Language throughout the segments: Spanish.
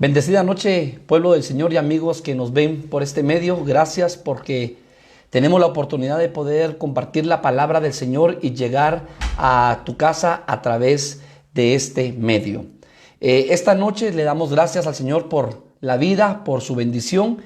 Bendecida noche, pueblo del Señor y amigos que nos ven por este medio. Gracias porque tenemos la oportunidad de poder compartir la palabra del Señor y llegar a tu casa a través de este medio. Esta noche le damos gracias al Señor por la vida, por su bendición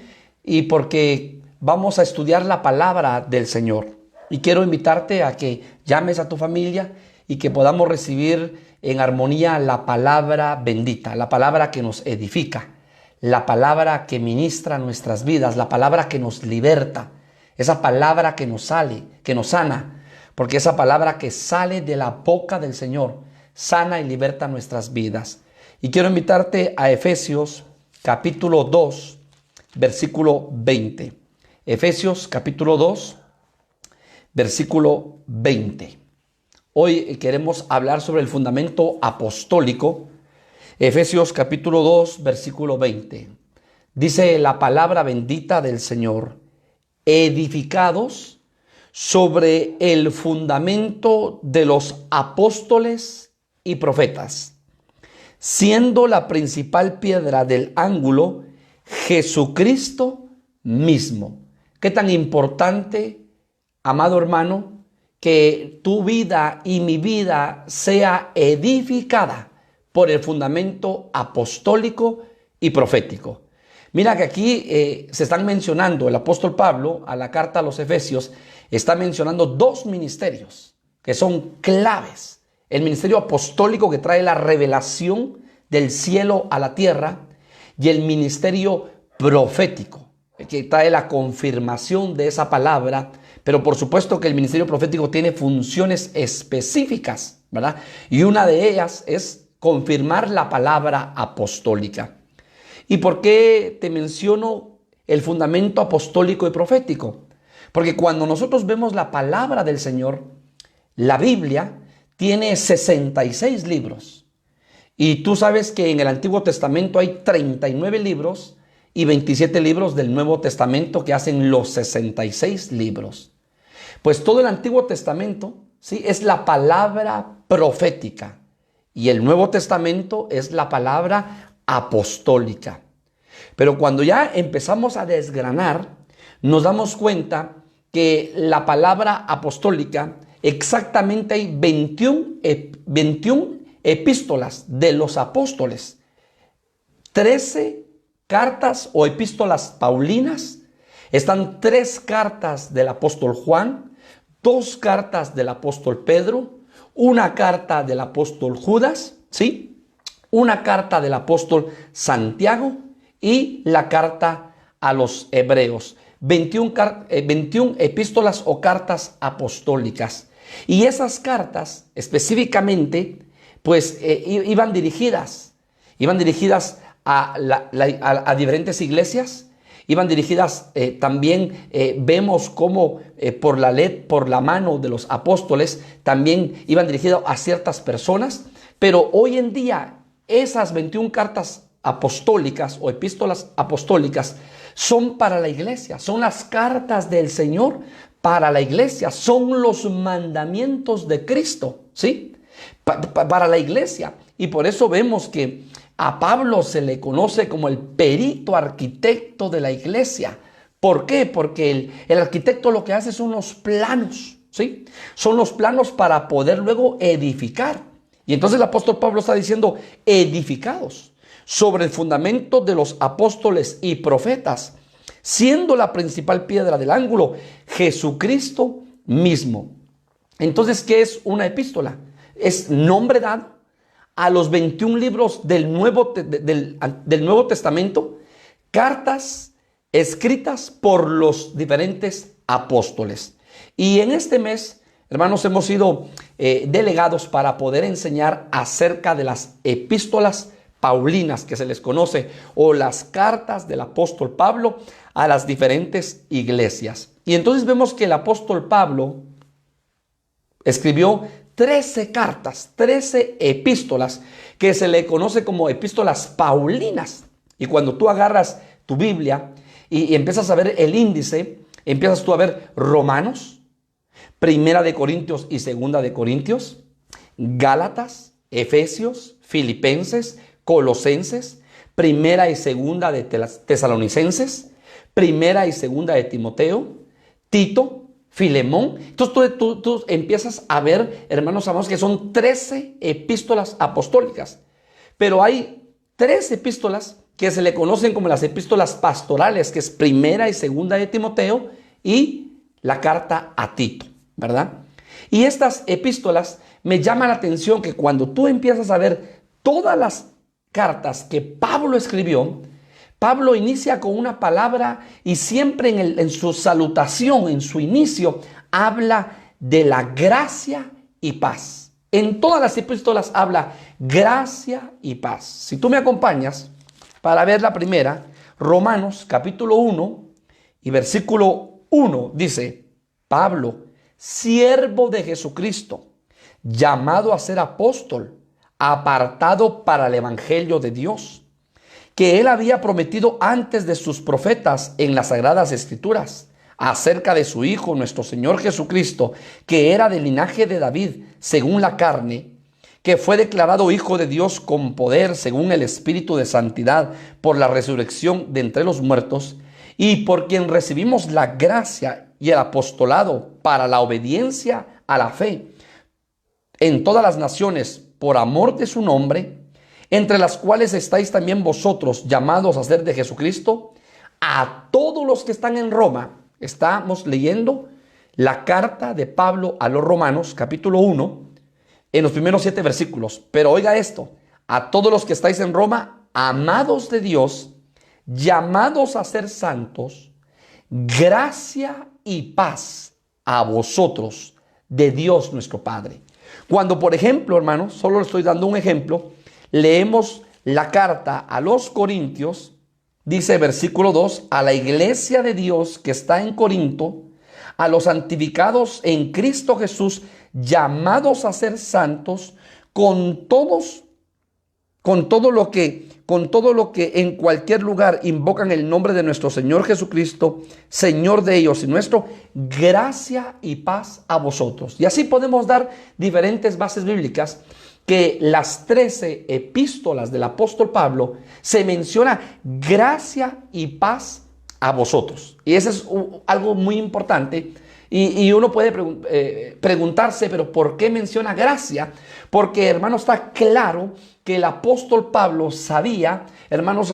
y porque vamos a estudiar la palabra del Señor. Y quiero invitarte a que llames a tu familia y que podamos recibir en armonía la palabra bendita, la palabra que nos edifica, la palabra que ministra nuestras vidas, la palabra que nos liberta, esa palabra que nos sale, que nos sana, porque esa palabra que sale de la boca del Señor sana y liberta nuestras vidas. Y quiero invitarte a Efesios capítulo 2, versículo 20. Efesios capítulo 2, versículo 20. Hoy queremos hablar sobre el fundamento apostólico. Efesios capítulo 2, versículo 20. Dice la palabra bendita del Señor: edificados sobre el fundamento de los apóstoles y profetas, siendo la principal piedra del ángulo Jesucristo mismo. Qué tan importante, amado hermano, que tu vida y mi vida sea edificada por el fundamento apostólico y profético. Mira que aquí se están mencionando, el apóstol Pablo a la carta a los Efesios está mencionando dos ministerios que son claves. El ministerio apostólico, que trae la revelación del cielo a la tierra, y el ministerio profético, que trae la confirmación de esa palabra. Pero por supuesto que el ministerio profético tiene funciones específicas, ¿verdad? Y una de ellas es confirmar la palabra apostólica. ¿Y por qué te menciono el fundamento apostólico y profético? Porque cuando nosotros vemos la palabra del Señor, la Biblia tiene 66 libros. Y tú sabes que en el Antiguo Testamento hay 39 libros y 27 libros del Nuevo Testamento que hacen los 66 libros. Pues todo el Antiguo Testamento, ¿sí?, es la palabra profética y el Nuevo Testamento es la palabra apostólica. Pero cuando ya empezamos a desgranar, nos damos cuenta que la palabra apostólica, exactamente hay 21 epístolas de los apóstoles, 13 cartas o epístolas paulinas, están 3 cartas del apóstol Juan, 2 cartas del apóstol Pedro, una carta del apóstol Judas, ¿sí?, una carta del apóstol Santiago y la carta a los hebreos. 21 epístolas o cartas apostólicas. Y esas cartas específicamente pues iban dirigidas a diferentes iglesias. Iban dirigidas también, vemos cómo por la mano de los apóstoles también iban dirigidas a ciertas personas. Pero hoy en día esas 21 cartas apostólicas o epístolas apostólicas son para la iglesia, son las cartas del Señor para la iglesia, son los mandamientos de Cristo, ¿sí?, para la iglesia. Y por eso vemos que a Pablo se le conoce como el perito arquitecto de la iglesia. ¿Por qué? Porque el arquitecto lo que hace son los planos, ¿sí? Son los planos para poder luego edificar. Y entonces el apóstol Pablo está diciendo: edificados sobre el fundamento de los apóstoles y profetas, siendo la principal piedra del ángulo Jesucristo mismo. Entonces, ¿qué es una epístola? Es nombre dado a los 21 libros del Nuevo Testamento, cartas escritas por los diferentes apóstoles. Y en este mes, hermanos, hemos sido delegados para poder enseñar acerca de las epístolas paulinas, que se les conoce, o las cartas del apóstol Pablo a las diferentes iglesias. Y entonces vemos que el apóstol Pablo escribió 13 cartas, 13 epístolas, que se le conoce como epístolas paulinas. Y cuando tú agarras tu Biblia y empiezas a ver el índice, empiezas tú a ver Romanos, Primera de Corintios y Segunda de Corintios, Gálatas, Efesios, Filipenses, Colosenses, Primera y segunda de Tesalonicenses, primera y segunda de Timoteo, Tito, Filemón. Entonces tú empiezas a ver, hermanos amados, que son 13 epístolas apostólicas. Pero hay 3 epístolas que se le conocen como las epístolas pastorales, que es primera y segunda de Timoteo y la carta a Tito, ¿verdad? Y estas epístolas me llaman la atención que cuando tú empiezas a ver todas las cartas que Pablo escribió, Pablo inicia con una palabra y siempre en su salutación, en su inicio, habla de la gracia y paz. En todas las epístolas habla gracia y paz. Si tú me acompañas para ver la primera, Romanos capítulo 1 y versículo 1 dice: Pablo, siervo de Jesucristo, llamado a ser apóstol, apartado para el evangelio de Dios, que él había prometido antes de sus profetas en las sagradas escrituras, acerca de su Hijo, nuestro Señor Jesucristo, que era del linaje de David, según la carne, que fue declarado Hijo de Dios con poder, según el Espíritu de santidad, por la resurrección de entre los muertos, y por quien recibimos la gracia y el apostolado para la obediencia a la fe en todas las naciones, por amor de su nombre, entre las cuales estáis también vosotros, llamados a ser de Jesucristo. A todos los que están en Roma, estamos leyendo la carta de Pablo a los Romanos, capítulo 1, en los primeros 7 versículos. Pero oiga esto: a todos los que estáis en Roma, amados de Dios, llamados a ser santos, gracia y paz a vosotros, de Dios nuestro Padre. Cuando, por ejemplo, hermanos, solo le estoy dando un ejemplo, leemos la carta a los Corintios, dice versículo 2, a la iglesia de Dios que está en Corinto, a los santificados en Cristo Jesús, llamados a ser santos, con todo lo que en cualquier lugar invocan el nombre de nuestro Señor Jesucristo, Señor de ellos y nuestro, gracia y paz a vosotros. Y así podemos dar diferentes bases bíblicas que las 13 epístolas del apóstol Pablo se menciona gracia y paz a vosotros. Y eso es algo muy importante. Y uno puede preguntarse, pero ¿por qué menciona gracia? Porque, hermanos, está claro que el apóstol Pablo sabía, hermanos,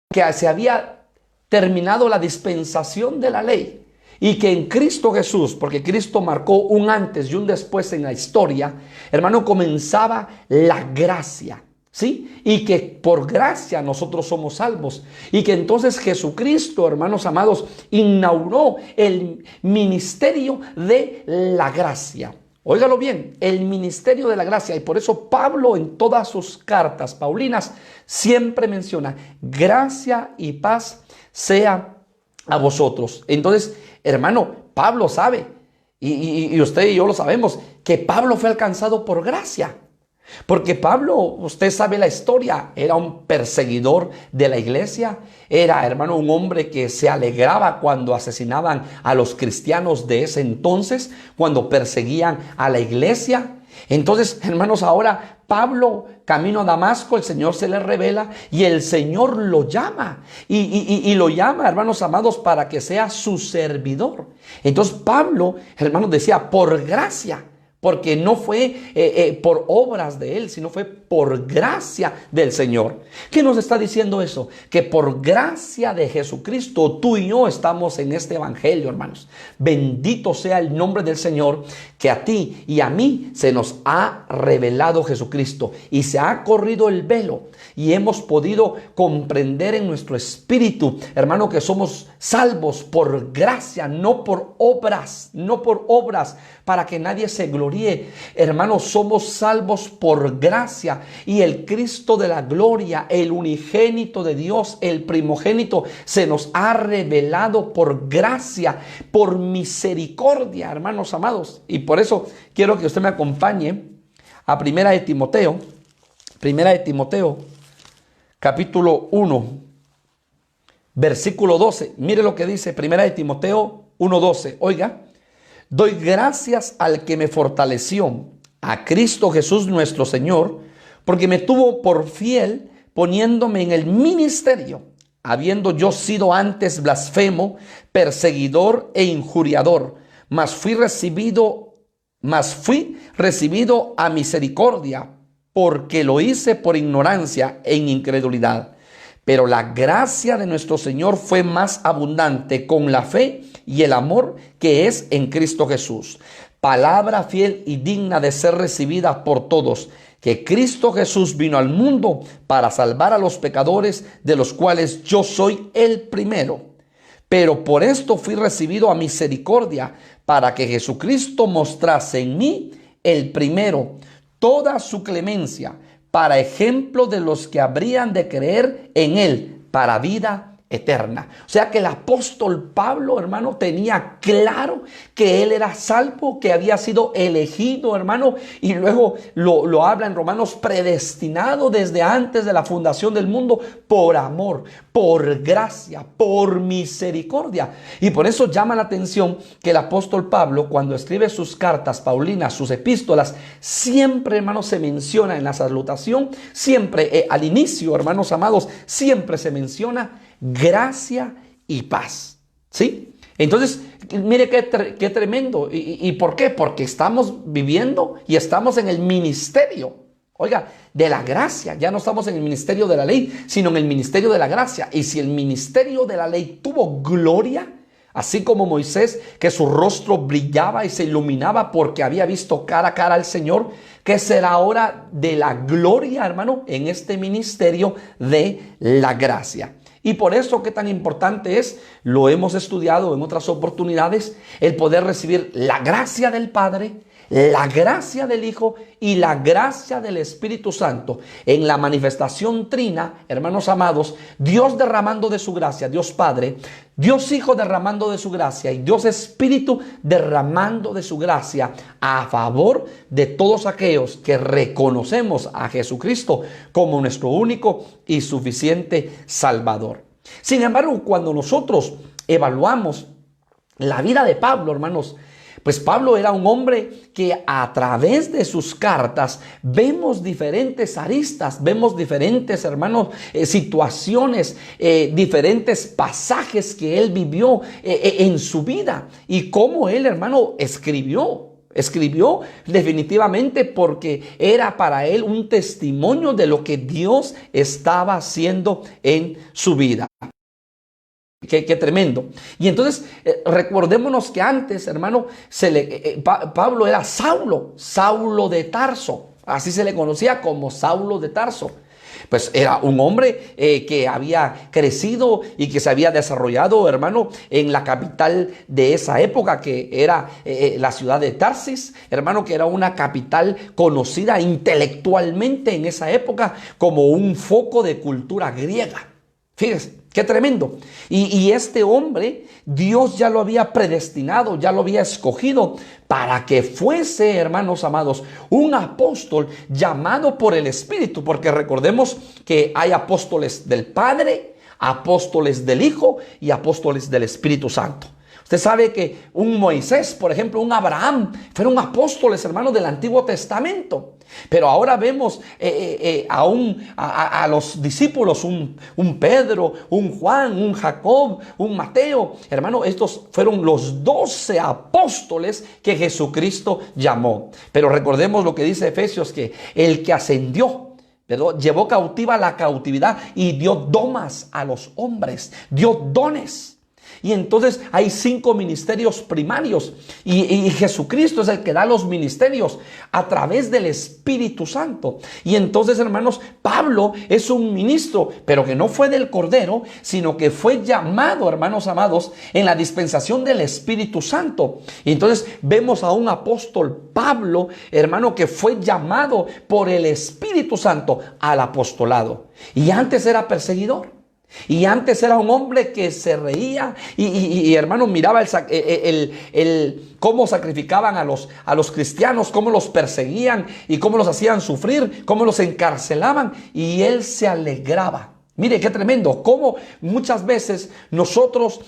que se había terminado la dispensación de la ley y que en Cristo Jesús, porque Cristo marcó un antes y un después en la historia, hermano, comenzaba la gracia. ¿Sí? Y que por gracia nosotros somos salvos. Y que entonces Jesucristo, hermanos amados, inauguró el ministerio de la gracia. Óigalo bien, el ministerio de la gracia. Y por eso Pablo en todas sus cartas paulinas siempre menciona gracia y paz sea a vosotros. Entonces, hermano, Pablo sabe, y usted y yo lo sabemos, que Pablo fue alcanzado por gracia. Porque Pablo, usted sabe la historia, era un perseguidor de la iglesia, era, hermano, un hombre que se alegraba cuando asesinaban a los cristianos de ese entonces, cuando perseguían a la iglesia. Entonces, hermanos, ahora Pablo, camino a Damasco, el Señor se le revela y el Señor lo llama. Y lo llama, hermanos amados, para que sea su servidor. Entonces Pablo, hermanos, decía, por gracia. Porque no fue por obras de él, sino fue por gracia del Señor. ¿Qué nos está diciendo eso? Que por gracia de Jesucristo, tú y yo estamos en este evangelio, hermanos. Bendito sea el nombre del Señor, que a ti y a mí se nos ha revelado Jesucristo. Y se ha corrido el velo y hemos podido comprender en nuestro espíritu, hermano, que somos salvos por gracia, no por obras, para que nadie se gloríe. Hermanos, somos salvos por gracia, y el Cristo de la gloria, el unigénito de Dios, el primogénito, se nos ha revelado por gracia, por misericordia, hermanos amados. Y por eso quiero que usted me acompañe a Primera de Timoteo, capítulo 1, versículo 12. Mire lo que dice Primera de Timoteo 1:12. Oiga: doy gracias al que me fortaleció, a Cristo Jesús nuestro Señor, porque me tuvo por fiel poniéndome en el ministerio, habiendo yo sido antes blasfemo, perseguidor e injuriador, mas fui recibido a misericordia, porque lo hice por ignorancia en incredulidad. Pero la gracia de nuestro Señor fue más abundante con la fe y el amor que es en Cristo Jesús. Palabra fiel y digna de ser recibida por todos, que Cristo Jesús vino al mundo para salvar a los pecadores, de los cuales yo soy el primero. Pero por esto fui recibido a misericordia, para que Jesucristo mostrase en mí el primero toda su clemencia, para ejemplo de los que habrían de creer en él para vida eterna. O sea que el apóstol Pablo, hermano, tenía claro que él era salvo, que había sido elegido, hermano, y luego lo habla en Romanos, predestinado desde antes de la fundación del mundo por amor, por gracia, por misericordia. Y por eso llama la atención que el apóstol Pablo, cuando escribe sus cartas paulinas, sus epístolas, siempre, hermanos, se menciona en la salutación, siempre al inicio, hermanos amados, siempre se menciona gracia y paz, ¿sí? Entonces, mire qué tremendo. ¿Y por qué? Porque estamos viviendo y estamos en el ministerio, oiga, de la gracia. Ya no estamos en el ministerio de la ley, sino en el ministerio de la gracia. Y si el ministerio de la ley tuvo gloria, así como Moisés, que su rostro brillaba y se iluminaba porque había visto cara a cara al Señor, ¿qué será ahora de la gloria, hermano, en este ministerio de la gracia? Y por eso qué tan importante es, lo hemos estudiado en otras oportunidades, el poder recibir la gracia del Padre, la gracia del Hijo y la gracia del Espíritu Santo. En la manifestación trina, hermanos amados, Dios derramando de su gracia, Dios Padre, Dios Hijo derramando de su gracia y Dios Espíritu derramando de su gracia a favor de todos aquellos que reconocemos a Jesucristo como nuestro único y suficiente Salvador. Sin embargo, cuando nosotros evaluamos la vida de Pablo, hermanos, pues Pablo era un hombre que a través de sus cartas vemos diferentes aristas, vemos diferentes, hermanos, situaciones, diferentes pasajes que él vivió en su vida y cómo él, hermano, escribió definitivamente porque era para él un testimonio de lo que Dios estaba haciendo en su vida. Qué tremendo. Y entonces recordémonos que antes, hermano, Pablo era Saulo de Tarso. Así se le conocía, como Saulo de Tarso. Pues era un hombre que había crecido y que se había desarrollado, hermano, en la capital de esa época, que era la ciudad de Tarsis, hermano, que era una capital conocida intelectualmente en esa época como un foco de cultura griega. Fíjese. Qué tremendo. Y este hombre, Dios ya lo había predestinado, ya lo había escogido para que fuese, hermanos amados, un apóstol llamado por el Espíritu. Porque recordemos que hay apóstoles del Padre, apóstoles del Hijo y apóstoles del Espíritu Santo. Usted sabe que un Moisés, por ejemplo, un Abraham, fueron apóstoles, hermanos, del Antiguo Testamento. Pero ahora vemos a los discípulos, un Pedro, un Juan, un Jacob, un Mateo. Hermano, estos fueron los 12 apóstoles que Jesucristo llamó. Pero recordemos lo que dice Efesios, que el que ascendió, ¿verdad?, llevó cautiva la cautividad y dio domas a los hombres, dio dones. Y entonces hay 5 ministerios primarios y Jesucristo es el que da los ministerios a través del Espíritu Santo. Y entonces, hermanos, Pablo es un ministro, pero que no fue del Cordero, sino que fue llamado, hermanos amados, en la dispensación del Espíritu Santo. Y entonces vemos a un apóstol Pablo, hermano, que fue llamado por el Espíritu Santo al apostolado. Y antes era perseguidor. Y antes era un hombre que se reía y hermano, miraba cómo sacrificaban a los cristianos, cómo los perseguían y cómo los hacían sufrir, cómo los encarcelaban. Y él se alegraba. Mire qué tremendo, cómo muchas veces nosotros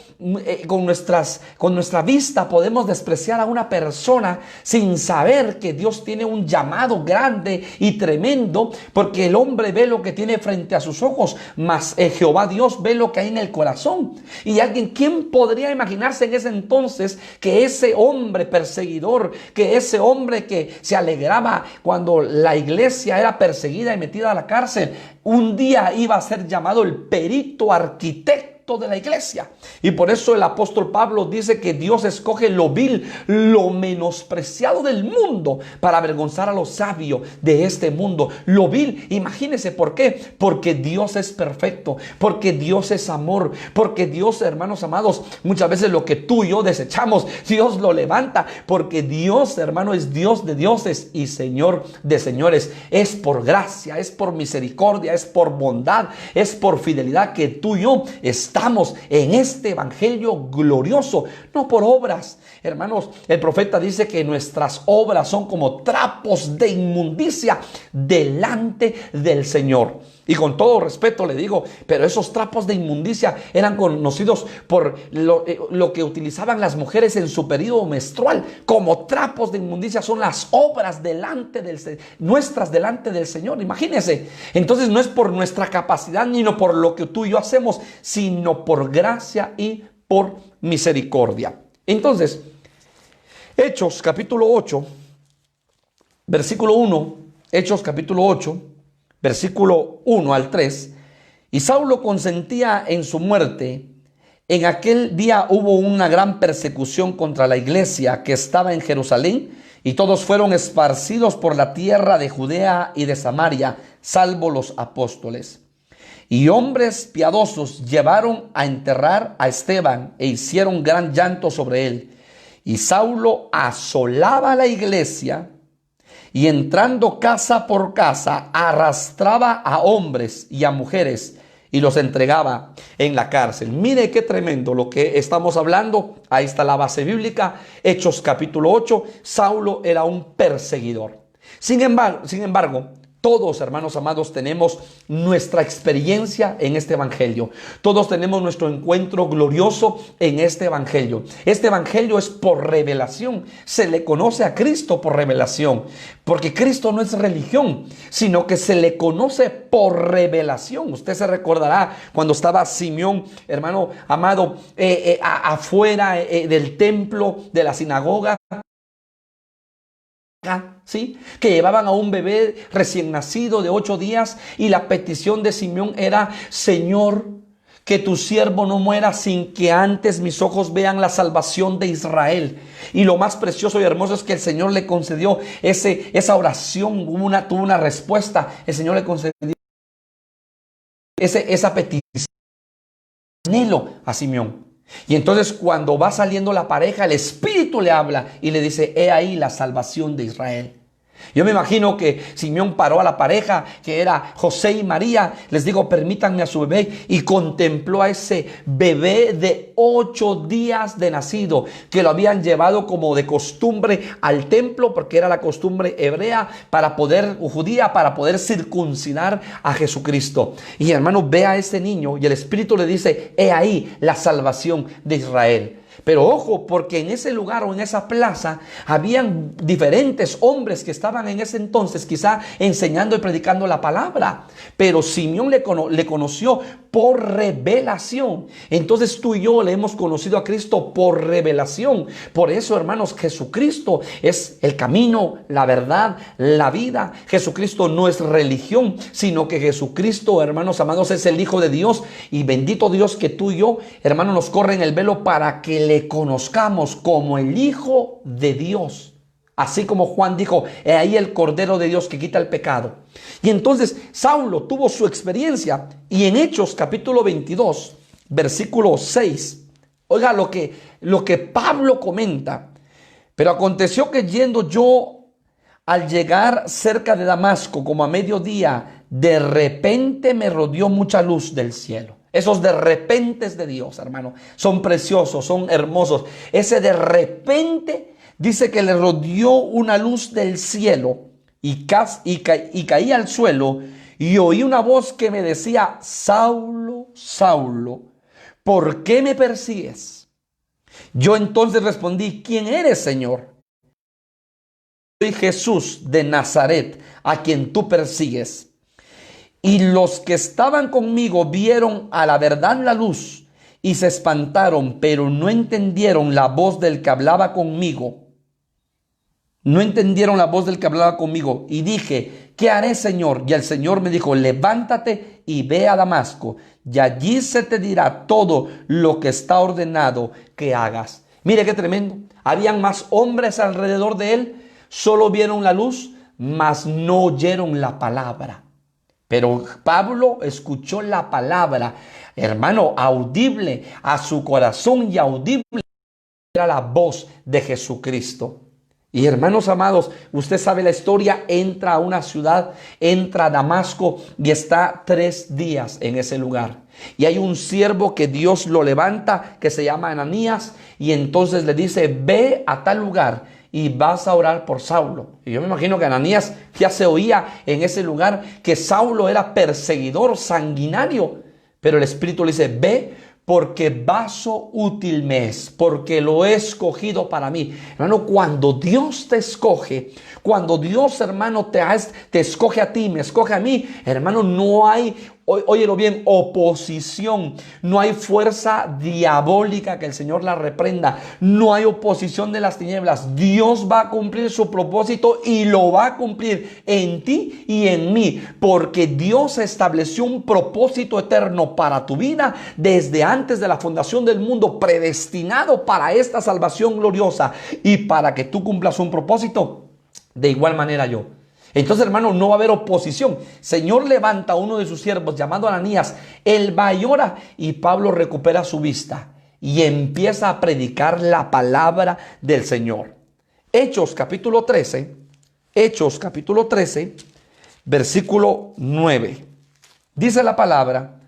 con nuestra vista podemos despreciar a una persona sin saber que Dios tiene un llamado grande y tremendo, porque el hombre ve lo que tiene frente a sus ojos, mas Jehová Dios ve lo que hay en el corazón. Y ¿quién podría imaginarse en ese entonces que ese hombre perseguidor, que ese hombre que se alegraba cuando la iglesia era perseguida y metida a la cárcel, un día iba a ser llamado el perito arquitecto de la iglesia? Y por eso el apóstol Pablo dice que Dios escoge lo vil, lo menospreciado del mundo para avergonzar a lo sabio de este mundo. Lo vil, imagínese por qué. Porque Dios es perfecto, porque Dios es amor, porque Dios, hermanos amados, muchas veces lo que tú y yo desechamos, Dios lo levanta, porque Dios, hermano, es Dios de dioses y Señor de señores. Es por gracia, es por misericordia, es por bondad, es por fidelidad que tú y yo estamos en este evangelio glorioso, no por obras. Hermanos, el profeta dice que nuestras obras son como trapos de inmundicia delante del Señor. Y con todo respeto le digo, pero esos trapos de inmundicia eran conocidos por lo que utilizaban las mujeres en su periodo menstrual. Como trapos de inmundicia son las obras nuestras delante del Señor. Imagínense. Entonces no es por nuestra capacidad ni no por lo que tú y yo hacemos, sino por gracia y por misericordia. Entonces, Hechos capítulo 8, versículo 1, Hechos capítulo 8, versículo 1 al 3, y Saulo consentía en su muerte. En aquel día hubo una gran persecución contra la iglesia que estaba en Jerusalén, y todos fueron esparcidos por la tierra de Judea y de Samaria, salvo los apóstoles. Y hombres piadosos llevaron a enterrar a Esteban e hicieron gran llanto sobre él. Y Saulo asolaba la iglesia y entrando casa por casa arrastraba a hombres y a mujeres y los entregaba en la cárcel. Mire qué tremendo lo que estamos hablando. Ahí está la base bíblica. Hechos capítulo 8. Saulo era un perseguidor. Sin embargo, todos, hermanos amados, tenemos nuestra experiencia en este evangelio. Todos tenemos nuestro encuentro glorioso en este evangelio. Este evangelio es por revelación. Se le conoce a Cristo por revelación. Porque Cristo no es religión, sino que se le conoce por revelación. Usted se recordará cuando estaba Simeón, hermano amado, afuera del templo de la sinagoga. ¿Sí? Que llevaban a un bebé recién nacido de 8 días y la petición de Simeón era: Señor, que tu siervo no muera sin que antes mis ojos vean la salvación de Israel. Y lo más precioso y hermoso es que el Señor le concedió esa oración, tuvo una respuesta. El Señor le concedió esa petición, anhelo a Simeón. Y entonces cuando va saliendo la pareja, el Espíritu le habla y le dice: he ahí la salvación de Israel. Yo me imagino que Simeón paró a la pareja, que era José y María. Les digo: permítanme a su bebé. Y contempló a ese bebé de 8 días de nacido, que lo habían llevado como de costumbre al templo, porque era la costumbre hebrea judía, para poder circuncidar a Jesucristo. Y hermano, ve a ese niño y el Espíritu le dice: he ahí la salvación de Israel. Pero ojo, porque en ese lugar o en esa plaza habían diferentes hombres que estaban en ese entonces quizá enseñando y predicando la palabra. Pero Simeón le conoció por revelación. Entonces tú y yo le hemos conocido a Cristo por revelación. Por eso, hermanos, Jesucristo es el camino, la verdad, la vida. Jesucristo no es religión, sino que Jesucristo, hermanos amados, es el Hijo de Dios. Y bendito Dios que tú y yo, hermanos, nos corren el velo para que le conozcamos como el Hijo de Dios. Así como Juan dijo: he ahí el Cordero de Dios que quita el pecado. Y entonces Saulo tuvo su experiencia. Y en Hechos capítulo 22, versículo 6, oiga lo que Pablo comenta: pero aconteció que yendo yo al llegar cerca de Damasco, como a mediodía, de repente me rodeó mucha luz del cielo. Esos de repentes de Dios, hermano, son preciosos, son hermosos. Ese de repente dice que le rodeó una luz del cielo y caía al suelo y oí una voz que me decía: Saulo, Saulo, ¿por qué me persigues? Yo entonces respondí: ¿quién eres, Señor? Soy Jesús de Nazaret, a quien tú persigues. Y los que estaban conmigo vieron a la verdad la luz y se espantaron, pero no entendieron la voz del que hablaba conmigo. No entendieron la voz del que hablaba conmigo. Y dije: ¿qué haré, Señor? Y el Señor me dijo: levántate y ve a Damasco, y allí se te dirá todo lo que está ordenado que hagas. Mire qué tremendo. Habían más hombres alrededor de él, solo vieron la luz, mas no oyeron la palabra. Pero Pablo escuchó la palabra, hermano, audible a su corazón, y audible era la voz de Jesucristo. Y hermanos amados, usted sabe la historia. Entra a una ciudad, entra a Damasco y está 3 días en ese lugar. Y hay un siervo que Dios lo levanta, que se llama Ananías, y entonces le dice: ve a tal lugar y vas a orar por Saulo. Y yo me imagino que Ananías ya se oía en ese lugar que Saulo era perseguidor sanguinario. Pero el Espíritu le dice: ve, porque vaso útil me es, porque lo he escogido para mí. Hermano, cuando Dios te escoge, cuando Dios, hermano, te escoge a ti, me escoge a mí, hermano, no hay, óyelo bien, oposición. No hay fuerza diabólica, que el Señor la reprenda. No hay oposición de las tinieblas. Dios va a cumplir su propósito y lo va a cumplir en ti y en mí, porque Dios estableció un propósito eterno para tu vida desde antes de la fundación del mundo, predestinado para esta salvación gloriosa y para que tú cumplas un propósito. De igual manera yo. Entonces, hermano, no va a haber oposición. Señor levanta a uno de sus siervos llamado Ananías. Él va y ora, y Pablo recupera su vista y empieza a predicar la palabra del Señor. Hechos capítulo 13, versículo 9. Dice la palabra,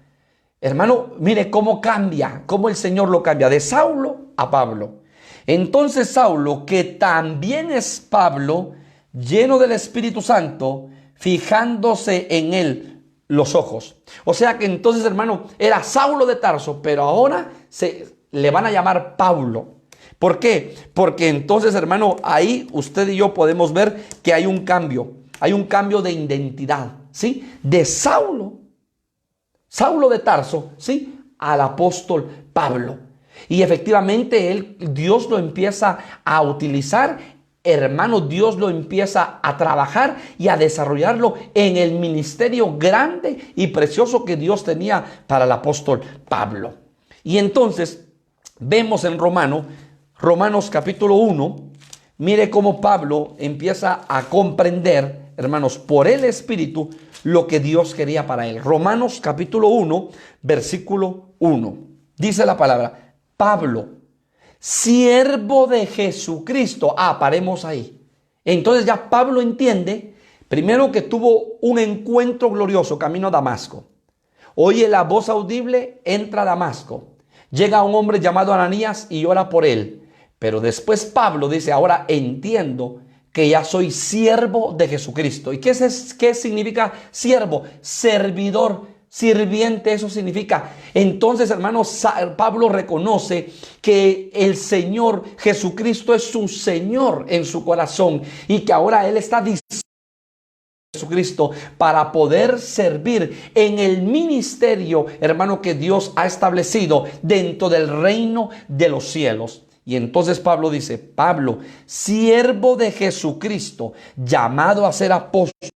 hermano, mire cómo cambia, cómo el Señor lo cambia de Saulo a Pablo. Entonces Saulo, que también es Pablo, lleno del Espíritu Santo, fijándose en él los ojos. O sea que entonces, hermano, era Saulo de Tarso, pero ahora le van a llamar Pablo. ¿Por qué? Porque entonces, hermano, ahí usted y yo podemos ver que hay un cambio de identidad, ¿sí? De Saulo de Tarso, ¿sí?, al apóstol Pablo. Y efectivamente Dios lo empieza a utilizar. Hermano, Dios lo empieza a trabajar y a desarrollarlo en el ministerio grande y precioso que Dios tenía para el apóstol Pablo. Y entonces vemos en Romanos capítulo 1, mire cómo Pablo empieza a comprender, hermanos, por el Espíritu, lo que Dios quería para él. Romanos capítulo 1, versículo 1. Dice la palabra: Pablo, siervo de Jesucristo. Paremos ahí. Entonces ya Pablo entiende, primero, que tuvo un encuentro glorioso camino a Damasco. Oye la voz audible, entra a Damasco. Llega un hombre llamado Ananías y ora por él. Pero después Pablo dice: ahora entiendo que ya soy siervo de Jesucristo. ¿Y qué significa siervo? Servidor, sirviente, eso significa. Entonces, hermanos, Pablo reconoce que el Señor Jesucristo es su Señor en su corazón y que ahora él está dispuesto a Jesucristo para poder servir en el ministerio, hermano, que Dios ha establecido dentro del reino de los cielos. Y entonces Pablo dice: Pablo, siervo de Jesucristo, llamado a ser apóstol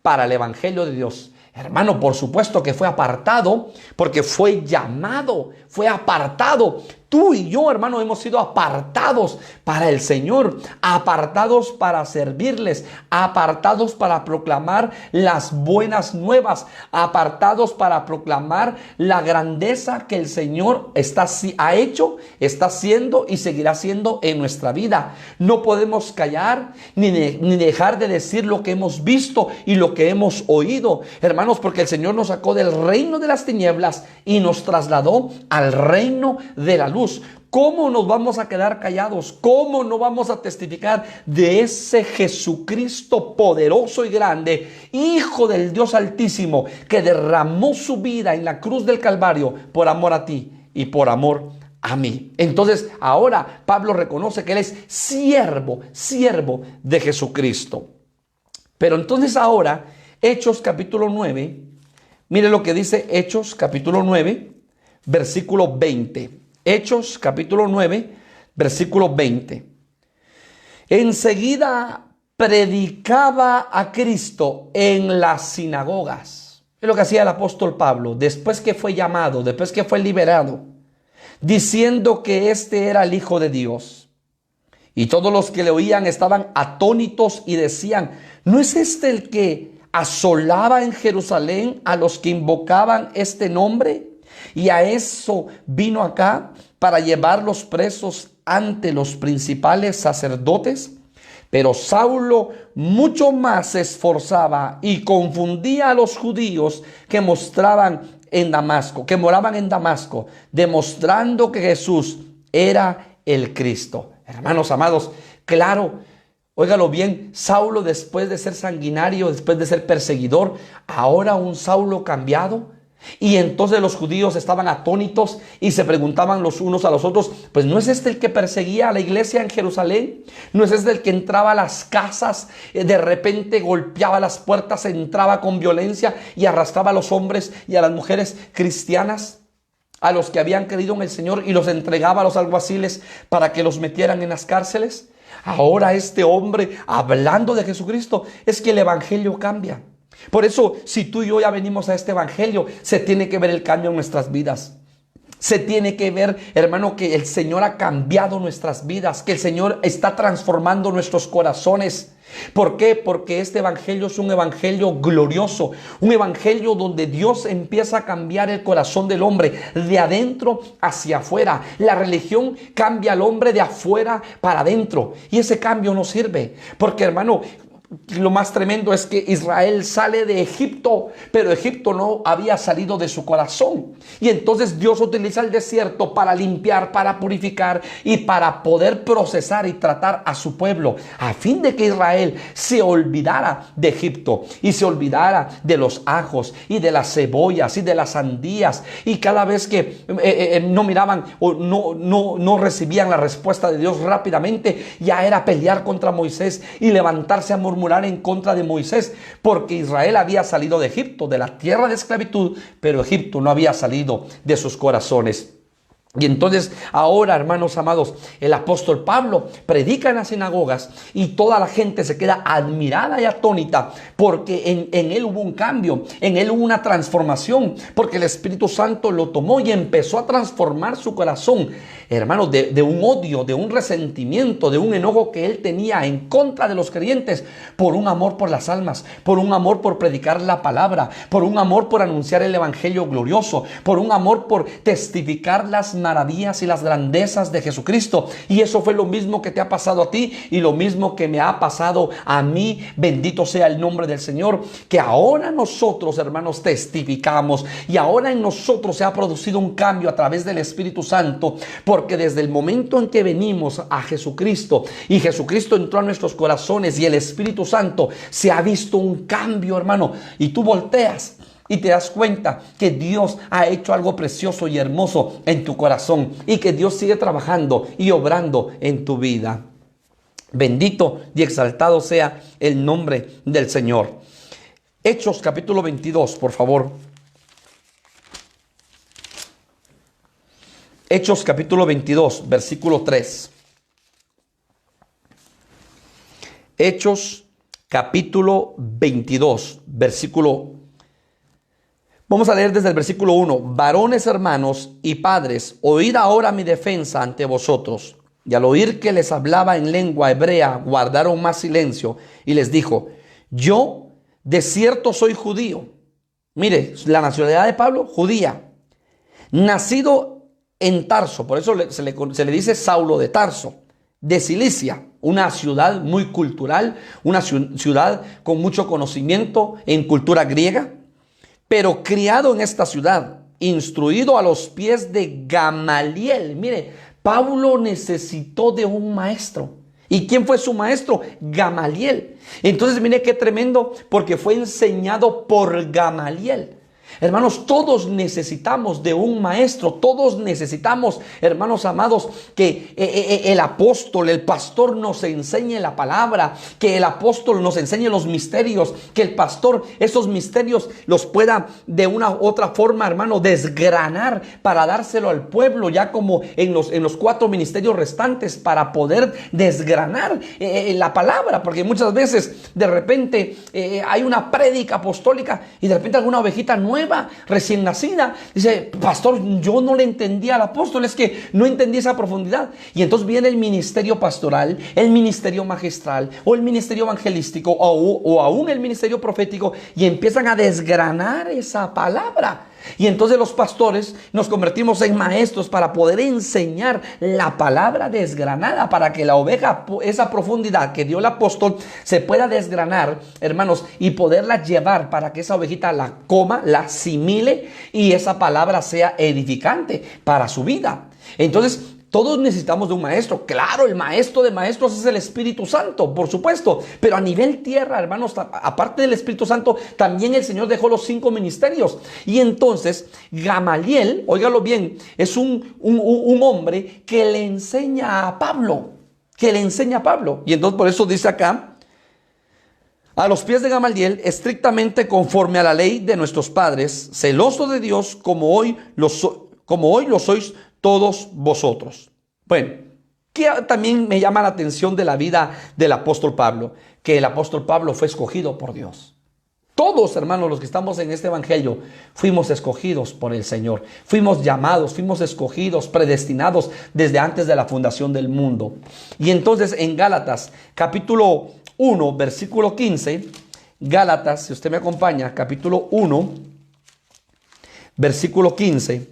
para el evangelio de Dios. Hermano, por supuesto que fue apartado, porque fue llamado, fue apartado. Tú y yo, hermano, hemos sido apartados para el Señor, apartados para servirles, apartados para proclamar las buenas nuevas, apartados para proclamar la grandeza que el Señor ha hecho, está haciendo y seguirá haciendo en nuestra vida. No podemos callar ni dejar de decir lo que hemos visto y lo que hemos oído, hermanos, porque el Señor nos sacó del reino de las tinieblas y nos trasladó al reino de la luz. luz. ¿Cómo nos vamos a quedar callados? ¿Cómo no vamos a testificar de ese Jesucristo poderoso y grande, Hijo del Dios Altísimo, que derramó su vida en la cruz del Calvario por amor a ti y por amor a mí? Entonces ahora Pablo reconoce que él es siervo de Jesucristo. Pero entonces ahora, Hechos capítulo 9, mire lo que dice Hechos capítulo 9, versículo 20. Hechos capítulo 9, versículo 20. Enseguida predicaba a Cristo en las sinagogas. Es lo que hacía el apóstol Pablo después que fue llamado, después que fue liberado, diciendo que este era el Hijo de Dios. Y todos los que le oían estaban atónitos y decían: ¿no es este el que asolaba en Jerusalén a los que invocaban este nombre? Y a eso vino acá, para llevarlos presos ante los principales sacerdotes. Pero Saulo mucho más se esforzaba y confundía a los judíos que moraban en Damasco, demostrando que Jesús era el Cristo. Hermanos amados, claro, óigalo bien, Saulo, después de ser sanguinario, después de ser perseguidor, ahora un Saulo cambiado. Y entonces los judíos estaban atónitos y se preguntaban los unos a los otros: pues ¿no es este el que perseguía a la iglesia en Jerusalén? ¿No es este el que entraba a las casas, de repente golpeaba las puertas, entraba con violencia y arrastraba a los hombres y a las mujeres cristianas, a los que habían creído en el Señor, y los entregaba a los alguaciles para que los metieran en las cárceles? Ahora este hombre, hablando de Jesucristo, es que el evangelio cambia. Por eso, si tú y yo ya venimos a este evangelio, se tiene que ver el cambio en nuestras vidas. Se tiene que ver, hermano, que el Señor ha cambiado nuestras vidas, que el Señor está transformando nuestros corazones. ¿Por qué? Porque este evangelio es un evangelio glorioso, un evangelio donde Dios empieza a cambiar el corazón del hombre de adentro hacia afuera. La religión cambia al hombre de afuera para adentro, y ese cambio no sirve, porque, hermano, lo más tremendo es que Israel sale de Egipto, pero Egipto no había salido de su corazón. Y entonces Dios utiliza el desierto para limpiar, para purificar y para poder procesar y tratar a su pueblo, a fin de que Israel se olvidara de Egipto y se olvidara de los ajos y de las cebollas y de las sandías. Y cada vez que no miraban o no recibían la respuesta de Dios rápidamente, ya era pelear contra Moisés y levantarse a murmurar en contra de Moisés, porque Israel había salido de Egipto, de la tierra de esclavitud, pero Egipto no había salido de sus corazones. Y entonces ahora, hermanos amados, el apóstol Pablo predica en las sinagogas y toda la gente se queda admirada y atónita, porque en él hubo un cambio, en él hubo una transformación, porque el Espíritu Santo lo tomó y empezó a transformar su corazón, hermanos, de un odio, de un resentimiento, de un enojo que él tenía en contra de los creyentes, por un amor por las almas, por un amor por predicar la palabra, por un amor por anunciar el evangelio glorioso, por un amor por testificar las maravillas y las grandezas de Jesucristo. Y eso fue lo mismo que te ha pasado a ti y lo mismo que me ha pasado a mí. Bendito sea el nombre del Señor, que ahora nosotros, hermanos, testificamos, y ahora en nosotros se ha producido un cambio a través del Espíritu Santo, porque desde el momento en que venimos a Jesucristo y Jesucristo entró a nuestros corazones y el Espíritu Santo, se ha visto un cambio, hermano, y tú volteas y te das cuenta que Dios ha hecho algo precioso y hermoso en tu corazón, y que Dios sigue trabajando y obrando en tu vida. Bendito y exaltado sea el nombre del Señor. Hechos capítulo 22, por favor. Hechos capítulo 22, versículo 3. Hechos capítulo 22, versículo 3. Vamos a leer desde el versículo 1. Varones, hermanos y padres, oíd ahora mi defensa ante vosotros. Y al oír que les hablaba en lengua hebrea, guardaron más silencio. Y les dijo: yo de cierto soy judío. Mire, la nacionalidad de Pablo, judía. Nacido en Tarso, por eso se le dice Saulo de Tarso, de Cilicia, una ciudad muy cultural, una ciudad con mucho conocimiento en cultura griega. Pero criado en esta ciudad instruido a los pies de Gamaliel. Mire, Pablo necesitó de un maestro. ¿Y quién fue su maestro? Gamaliel. Entonces, mire qué tremendo, porque fue enseñado por Gamaliel. Hermanos, todos necesitamos de un maestro, todos necesitamos, hermanos amados, que el apóstol, el pastor nos enseñe la palabra, que el apóstol nos enseñe los misterios, que el pastor esos misterios los pueda de una u otra forma, hermano, desgranar para dárselo al pueblo, ya como en los 4 ministerios restantes, para poder desgranar la palabra, porque muchas veces de repente hay una prédica apostólica y de repente alguna ovejita nueva, recién nacida, dice: pastor, yo no le entendí al apóstol, es que no entendí esa profundidad. Y entonces viene el ministerio pastoral, el ministerio magistral, o el ministerio evangelístico, o aún el ministerio profético, y empiezan a desgranar esa palabra. Y entonces los pastores nos convertimos en maestros para poder enseñar la palabra desgranada, para que la oveja, esa profundidad que dio el apóstol, se pueda desgranar, hermanos, y poderla llevar para que esa ovejita la coma, la asimile, y esa palabra sea edificante para su vida. Entonces, todos necesitamos de un maestro. Claro, el maestro de maestros es el Espíritu Santo, por supuesto. Pero a nivel tierra, hermanos, aparte del Espíritu Santo, también el Señor dejó los 5 ministerios. Y entonces, Gamaliel, óigalo bien, es un hombre que le enseña a Pablo. Y entonces por eso dice acá: a los pies de Gamaliel, estrictamente conforme a la ley de nuestros padres, celoso de Dios, como hoy lo sois todos vosotros. Bueno, que también me llama la atención de la vida del apóstol Pablo, que el apóstol Pablo fue escogido por Dios. Todos, hermanos, los que estamos en este evangelio, fuimos escogidos por el Señor. Fuimos llamados, fuimos escogidos, predestinados desde antes de la fundación del mundo. Y entonces en Gálatas, capítulo 1, versículo 15, Gálatas, si usted me acompaña, capítulo 1, versículo 15,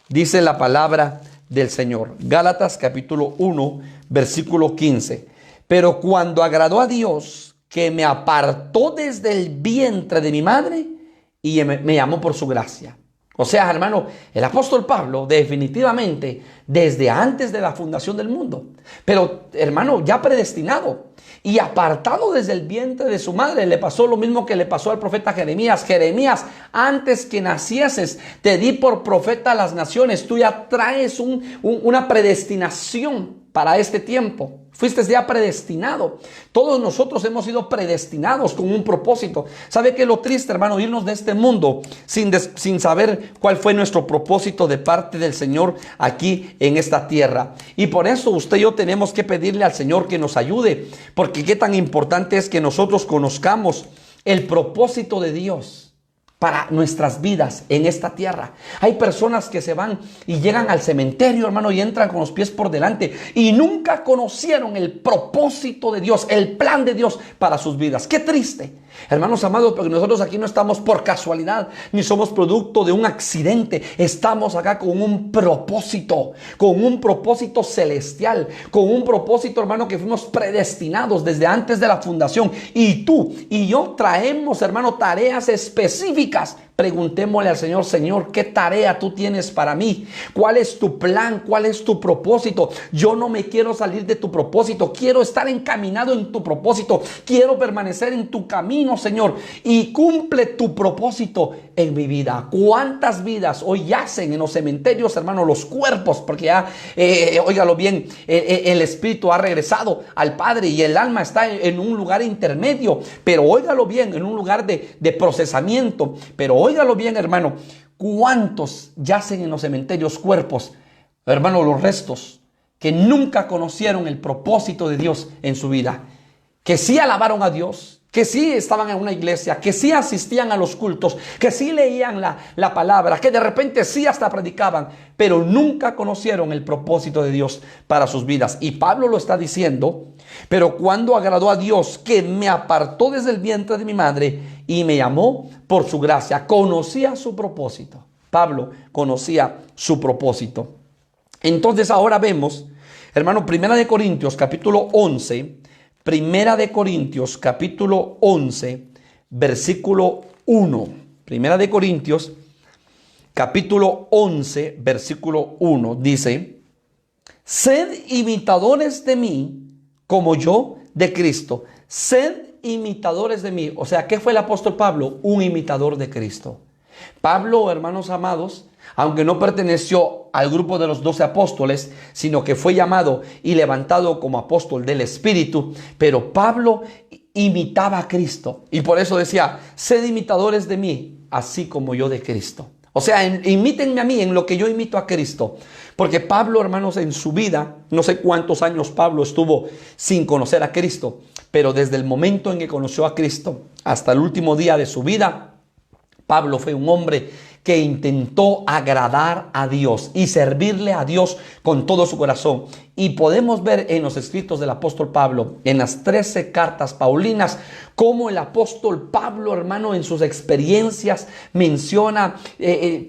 dice la palabra del Señor. Gálatas capítulo 1, versículo 15. Pero cuando agradó a Dios, que me apartó desde el vientre de mi madre y me llamó por su gracia. O sea, hermano, el apóstol Pablo definitivamente desde antes de la fundación del mundo, pero hermano, ya predestinado y apartado desde el vientre de su madre. Le pasó lo mismo que le pasó al profeta Jeremías. Jeremías, antes que nacieses, te di por profeta a las naciones. Tú ya traes una predestinación para este tiempo. Fuiste ya predestinado. Todos nosotros hemos sido predestinados con un propósito. ¿Sabe qué es lo triste, hermano? Irnos de este mundo sin saber cuál fue nuestro propósito de parte del Señor aquí en esta tierra. Y por eso usted y yo tenemos que pedirle al Señor que nos ayude. Porque qué tan importante es que nosotros conozcamos el propósito de Dios para nuestras vidas en esta tierra. Hay personas que se van y llegan al cementerio, hermano, y entran con los pies por delante y nunca conocieron el propósito de Dios, el plan de Dios para sus vidas. Qué triste, hermanos amados, porque nosotros aquí no estamos por casualidad, ni somos producto de un accidente. Estamos acá con un propósito celestial, con un propósito, hermano, que fuimos predestinados desde antes de la fundación. Y tú y yo traemos, hermano, tareas específicas. Preguntémosle al Señor: Señor, ¿qué tarea tú tienes para mí? ¿Cuál es tu plan? ¿Cuál es tu propósito? Yo no me quiero salir de tu propósito. Quiero estar encaminado en tu propósito. Quiero permanecer en tu camino, Señor. Y cumple tu propósito en mi vida. ¿Cuántas vidas hoy yacen en los cementerios, hermano? Los cuerpos, porque ya, óigalo bien, el espíritu ha regresado al Padre y el alma está en un lugar intermedio. Pero óigalo bien, en un lugar de procesamiento. Pero óigalo bien, hermano, ¿cuántos yacen en los cementerios cuerpos, hermano, los restos que nunca conocieron el propósito de Dios en su vida? Que sí alabaron a Dios, que sí estaban en una iglesia, que sí asistían a los cultos, que sí leían la palabra, que de repente sí hasta predicaban, pero nunca conocieron el propósito de Dios para sus vidas. Y Pablo lo está diciendo: pero cuando agradó a Dios, que me apartó desde el vientre de mi madre y me llamó por su gracia. Conocía su propósito. Pablo conocía su propósito. Entonces ahora vemos, hermano, Primera de Corintios capítulo 11, Primera de Corintios capítulo 11, versículo 1. Primera de Corintios capítulo 11, versículo 1, dice: sed imitadores de mí, como yo de Cristo. Sed imitadores de mí. O sea, ¿qué fue el apóstol Pablo? Un imitador de Cristo. Pablo, hermanos amados, aunque no perteneció al grupo de los 12 apóstoles, sino que fue llamado y levantado como apóstol del Espíritu, pero Pablo imitaba a Cristo. Y por eso decía: sed imitadores de mí, así como yo de Cristo. O sea, imítenme a mí en lo que yo imito a Cristo. Porque Pablo, hermanos, en su vida, no sé cuántos años Pablo estuvo sin conocer a Cristo, pero desde el momento en que conoció a Cristo hasta el último día de su vida, Pablo fue un hombre que intentó agradar a Dios y servirle a Dios con todo su corazón. Y podemos ver en los escritos del apóstol Pablo, en las 13 cartas paulinas, cómo el apóstol Pablo, hermano, en sus experiencias menciona: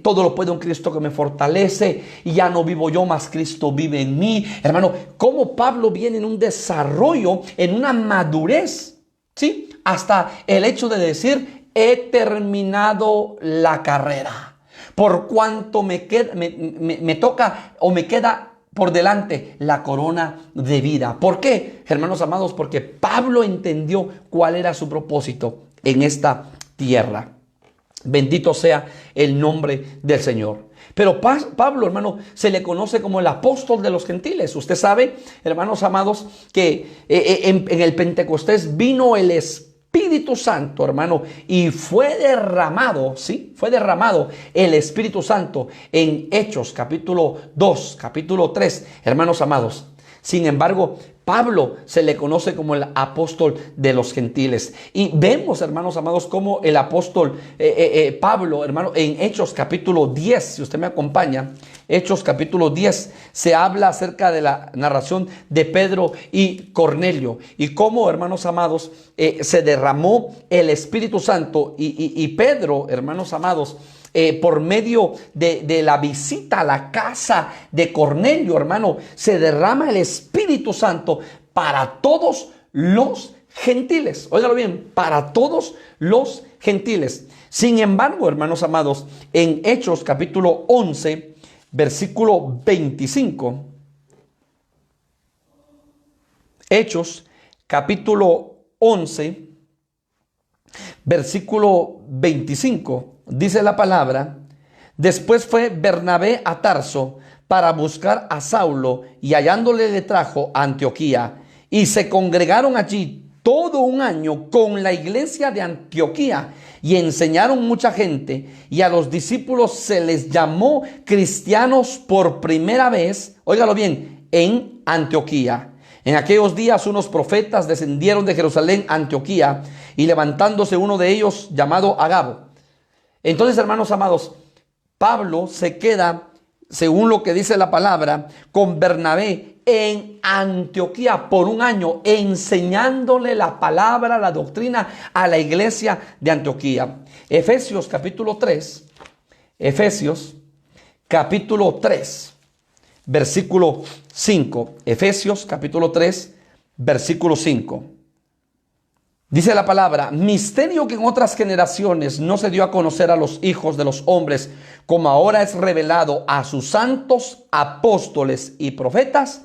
todo lo puedo en Cristo que me fortalece, y ya no vivo yo, mas Cristo vive en mí. Hermano, cómo Pablo viene en un desarrollo, en una madurez, ¿sí? Hasta el hecho de decir: he terminado la carrera, por cuanto me toca o me queda por delante la corona de vida. ¿Por qué, hermanos amados? Porque Pablo entendió cuál era su propósito en esta tierra. Bendito sea el nombre del Señor. Pero Pablo, hermano, se le conoce como el apóstol de los gentiles. Usted sabe, hermanos amados, que en el Pentecostés vino el Espíritu Santo, hermano, y fue derramado, ¿sí? Fue derramado el Espíritu Santo en Hechos, capítulo 2, capítulo 3, hermanos amados. Sin embargo, Pablo se le conoce como el apóstol de los gentiles. Y vemos, hermanos amados, como el apóstol Pablo, hermano, en Hechos capítulo 10, si usted me acompaña, Hechos capítulo 10, se habla acerca de la narración de Pedro y Cornelio. Y cómo, hermanos amados, se derramó el Espíritu Santo. Y Pedro, hermanos amados, por medio de la visita a la casa de Cornelio, hermano, se derrama el Espíritu Santo para todos los gentiles. Óigalo bien, para todos los gentiles. Sin embargo, hermanos amados, en Hechos capítulo 11, versículo 25, Hechos capítulo 11, versículo 25, dice la palabra: después fue Bernabé a Tarso para buscar a Saulo, y hallándole le trajo a Antioquía. Y se congregaron allí todo un año con la iglesia de Antioquía, y enseñaron mucha gente, y a los discípulos se les llamó cristianos por primera vez, óigalo bien, en Antioquía. En aquellos días unos profetas descendieron de Jerusalén a Antioquía, y levantándose uno de ellos llamado Agabo. Entonces, hermanos amados, Pablo se queda, según lo que dice la palabra, con Bernabé en Antioquía por un año, enseñándole la palabra, la doctrina a la iglesia de Antioquía. Efesios capítulo 3, Efesios capítulo 3, versículo 5. Efesios capítulo 3, versículo 5. Dice la palabra: misterio que en otras generaciones no se dio a conocer a los hijos de los hombres, como ahora es revelado a sus santos apóstoles y profetas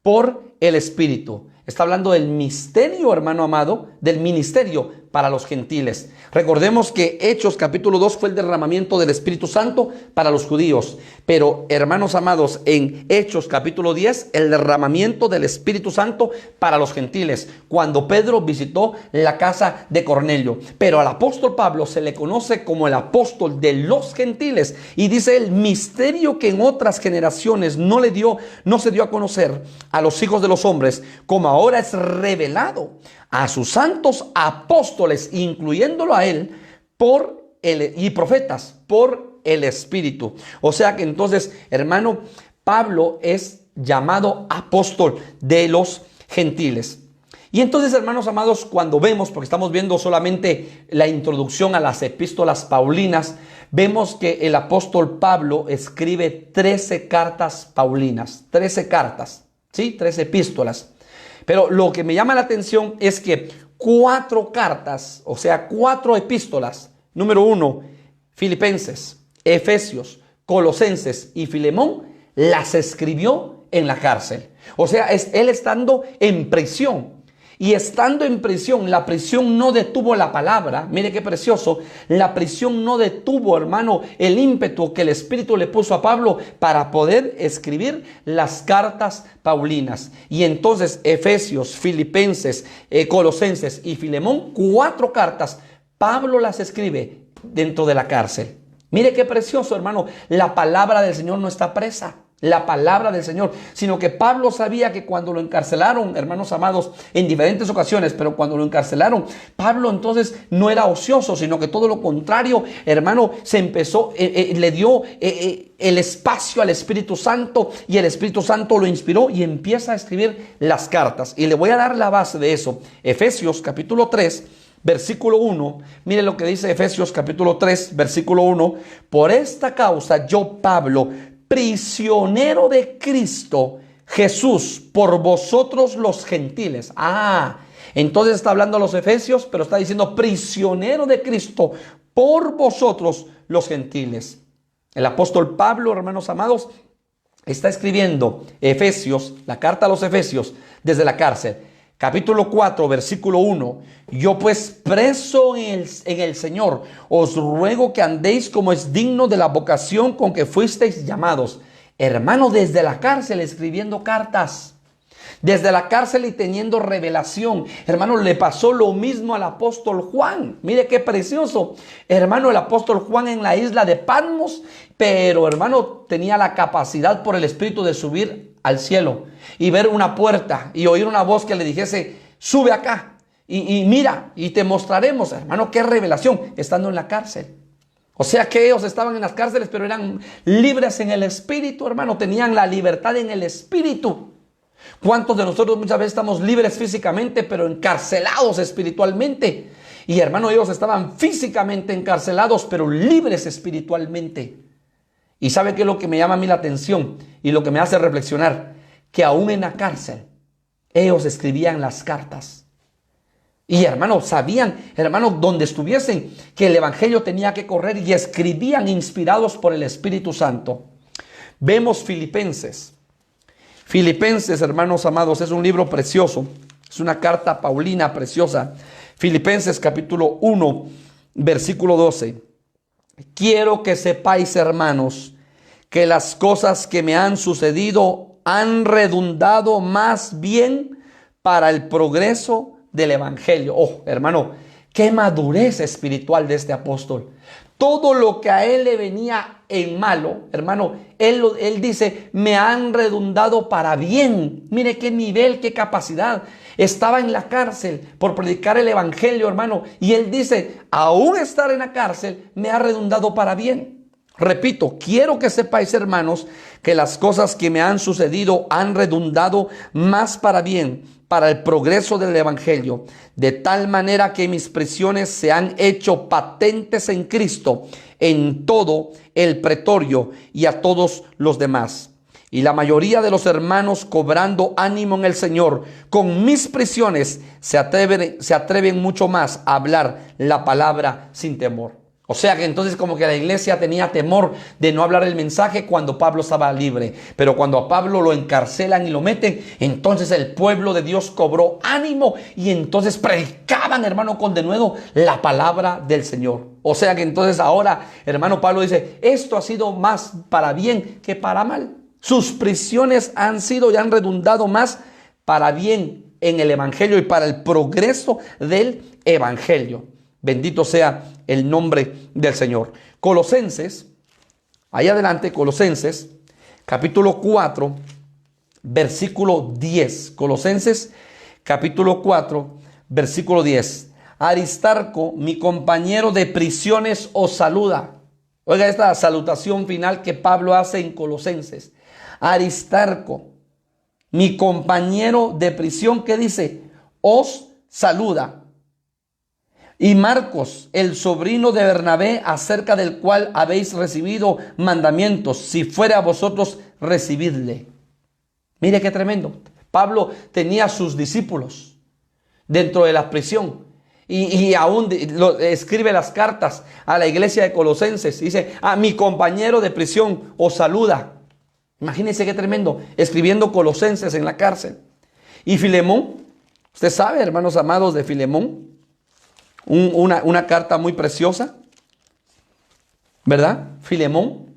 por el Espíritu. Está hablando del misterio, hermano amado, del ministerio para los gentiles. Recordemos que Hechos capítulo 2 fue el derramamiento del Espíritu Santo para los judíos. Pero, hermanos amados, en Hechos capítulo 10, el derramamiento del Espíritu Santo para los gentiles, cuando Pedro visitó la casa de Cornelio. Pero al apóstol Pablo se le conoce como el apóstol de los gentiles. Y dice el misterio que en otras generaciones no se dio a conocer a los hijos de los hombres, como ahora es revelado a sus santos apóstoles, incluyéndolo a él, y profetas, por el Espíritu. O sea que entonces, hermano, Pablo es llamado apóstol de los gentiles. Y entonces, hermanos amados, cuando vemos, porque estamos viendo solamente la introducción a las epístolas paulinas, vemos que el apóstol Pablo escribe 13 cartas paulinas, 13 cartas, ¿sí? 13 epístolas. Pero lo que me llama la atención es que 4 cartas, o sea, 4 epístolas. Número 1, Filipenses. Efesios, Colosenses y Filemón las escribió en la cárcel. O sea, él estando en prisión. Y estando en prisión, la prisión no detuvo la palabra. Mire qué precioso. La prisión no detuvo, hermano, el ímpetu que el Espíritu le puso a Pablo para poder escribir las cartas paulinas. Y entonces Efesios, Filipenses, Colosenses y Filemón, 4 cartas, Pablo las escribe dentro de la cárcel. Mire qué precioso, hermano. La palabra del Señor no está presa. La palabra del Señor, sino que Pablo sabía que cuando lo encarcelaron, hermanos amados, en diferentes ocasiones, pero cuando lo encarcelaron, Pablo entonces no era ocioso, sino que todo lo contrario, hermano, se empezó, le dio el espacio al Espíritu Santo, y el Espíritu Santo lo inspiró y empieza a escribir las cartas. Y le voy a dar la base de eso. Efesios capítulo 3, versículo 1, mire lo que dice Efesios capítulo 3, versículo 1. Por esta causa yo, Pablo, prisionero de Cristo Jesús, por vosotros los gentiles. Entonces está hablando a los efesios, pero está diciendo prisionero de Cristo por vosotros los gentiles. El apóstol Pablo, hermanos amados, está escribiendo Efesios, la carta a los Efesios, desde la cárcel. Capítulo 4, versículo 1. Yo pues preso en el Señor, os ruego que andéis como es digno de la vocación con que fuisteis llamados. Hermano, desde la cárcel escribiendo cartas. Desde la cárcel y teniendo revelación. Hermano, le pasó lo mismo al apóstol Juan. Mire qué precioso. Hermano, el apóstol Juan en la isla de Patmos, pero hermano, tenía la capacidad por el Espíritu de subir al cielo y ver una puerta y oír una voz que le dijese, sube acá y mira y te mostraremos. Hermano, qué revelación, estando en la cárcel. O sea que ellos estaban en las cárceles, pero eran libres en el Espíritu, hermano, tenían la libertad en el Espíritu. ¿Cuántos de nosotros muchas veces estamos libres físicamente, pero encarcelados espiritualmente? Y hermano, ellos estaban físicamente encarcelados, pero libres espiritualmente. Y ¿sabe qué es lo que me llama a mí la atención y lo que me hace reflexionar? Que aún en la cárcel, ellos escribían las cartas. Y hermano, sabían, hermano, donde estuviesen, que el evangelio tenía que correr, y escribían inspirados por el Espíritu Santo. Vemos Filipenses. Filipenses, hermanos amados, es un libro precioso. Es una carta paulina preciosa. Filipenses capítulo 1, versículo 12. Quiero que sepáis, hermanos, que las cosas que me han sucedido han redundado más bien para el progreso del evangelio. Oh, hermano, qué madurez espiritual de este apóstol. Todo lo que a él le venía en malo, hermano, él dice, me han redundado para bien. Mire qué nivel, qué capacidad. Estaba en la cárcel por predicar el evangelio, hermano. Y él dice, aún estar en la cárcel me ha redundado para bien. Repito, quiero que sepáis, hermanos, que las cosas que me han sucedido han redundado más para bien, para el progreso del evangelio, de tal manera que mis prisiones se han hecho patentes en Cristo, en todo el pretorio y a todos los demás. Y la mayoría de los hermanos, cobrando ánimo en el Señor, con mis prisiones se atreven mucho más a hablar la palabra sin temor. O sea que entonces como que la iglesia tenía temor de no hablar el mensaje cuando Pablo estaba libre. Pero cuando a Pablo lo encarcelan y lo meten, entonces el pueblo de Dios cobró ánimo y entonces predicaban, hermano, con denuedo la palabra del Señor. O sea que entonces ahora, hermano, Pablo dice, esto ha sido más para bien que para mal. Sus prisiones han sido y han redundado más para bien en el evangelio y para el progreso del evangelio. Bendito sea el nombre del Señor. Colosenses, ahí adelante, Colosenses, capítulo 4, versículo 10. Colosenses, capítulo 4, versículo 10. Aristarco, mi compañero de prisiones, os saluda. Oiga esta salutación final que Pablo hace en Colosenses. Aristarco, mi compañero de prisión, ¿qué dice? Os saluda. Y Marcos, el sobrino de Bernabé, acerca del cual habéis recibido mandamientos, si fuere a vosotros, recibidle. Mire qué tremendo. Pablo tenía sus discípulos dentro de la prisión. y aún escribe las cartas a la iglesia de Colosenses. Dice, a mi compañero de prisión os saluda. Imagínense qué tremendo, escribiendo Colosenses en la cárcel. Y Filemón, usted sabe, hermanos amados, de Filemón, una carta muy preciosa, ¿verdad? Filemón,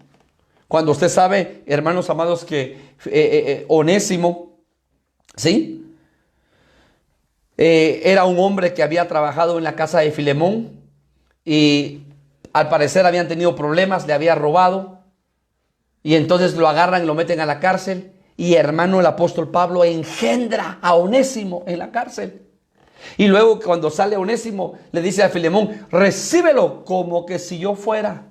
cuando usted sabe, hermanos amados, que Onésimo, ¿sí? Era un hombre que había trabajado en la casa de Filemón y al parecer habían tenido problemas, le había robado y entonces lo agarran y lo meten a la cárcel y hermano el apóstol Pablo engendra a Onésimo en la cárcel. Y luego cuando sale Onésimo le dice a Filemón, recíbelo como que si yo fuera.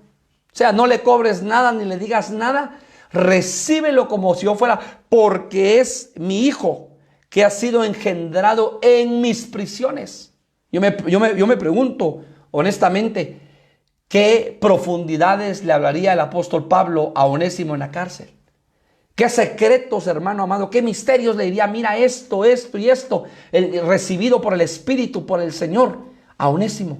O sea, no le cobres nada ni le digas nada, recíbelo como si yo fuera, porque es mi hijo que ha sido engendrado en mis prisiones. Yo me pregunto, honestamente, ¿qué profundidades le hablaría el apóstol Pablo a Onésimo en la cárcel? ¿Qué secretos, hermano amado? ¿Qué misterios le diría? Mira esto y esto, recibido por el Espíritu, por el Señor, a Onésimo.